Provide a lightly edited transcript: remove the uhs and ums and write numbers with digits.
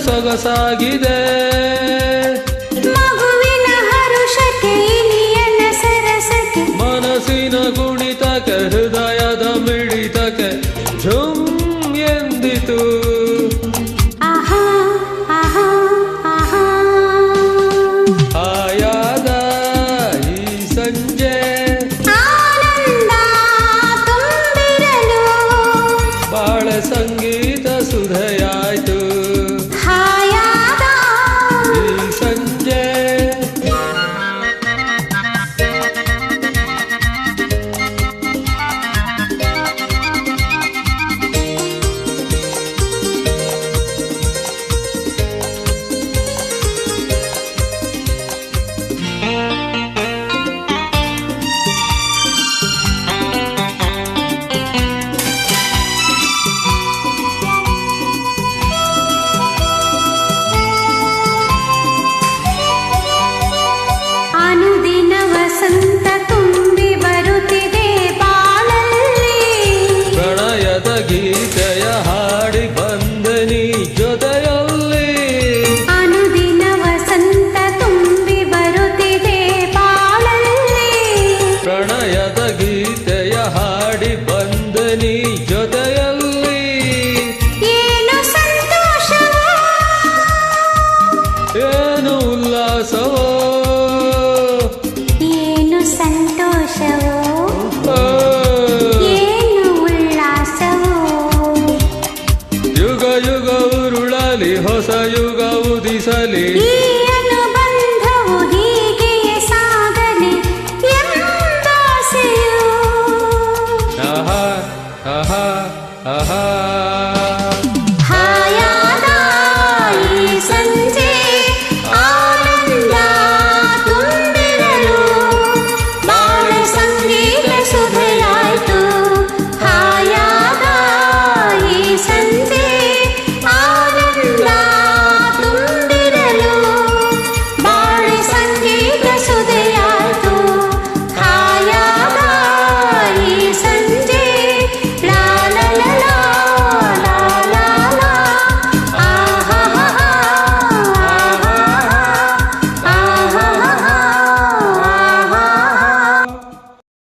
ಸೊಗಸಾಗಿದೆ ಮಗುವಿನ ಹರುಷಕ್ಕೆ ಇನಿಯನ ಸರಸಕ್ಕೆ ಮನಸ್ಸಿನ ಕುಣಿತಕ್ಕೆ ಹೃದಯದ ಮಿಡಿತಕ್ಕೆ ಝುಮ್ ಎಂದಿತು ಆಹಾ ಆಹಾ ಆಹಾ ಆಯಾದ ಈ ಸಂಜೆ ಆನಂದ ತುಂಬಿರಲು ಬಾಳ ಸಂಗೀತ ಸುಧೆಯಾಯ್ತು ಹಾಯಾದ ಈ ಸಂಜೆ ಅನುದಿನ ವಸಂತ ತುಂಬಿ ಬರುತ್ತಿದೆ ಬಾಳಲ್ಲಿ ಪ್ರಣಯದ ಗೀತೆಯ ಹಾಡಿ ಬಂದನಿ ಜೊತೆಯಲ್ಲಿ ಅನುದಿನ ವಸಂತ ತುಂಬಿ ಬರುತ್ತಿದೆ ಬಾಳಲ್ಲಿ ಪ್ರಣಯದ ಗೀತೆಯ ಹಾಡಿ ಬಂದನಿ ಜೊತೆಯಲ್ಲಿ ಏನು ಸಂತೋಷವೋ ಏನು ಉಲ್ಲಾಸವೋ ಏನು ಸಂತೋಷವೋ ಆ, ಏನು ಉಲ್ಲಾಸವೋ ಯುಗ ಯುಗ ಉರುಳಲಿ ಹೊಸ ಯುಗ ಉದಿಸಲಿ ಈ ಅನುಬಂಧವು ಹೀಗೆಯೇ ಸಾಗಲಿ ಎಂದಾಸೆಯು ಆಹಾ ಆಹಾ ಆಹಾ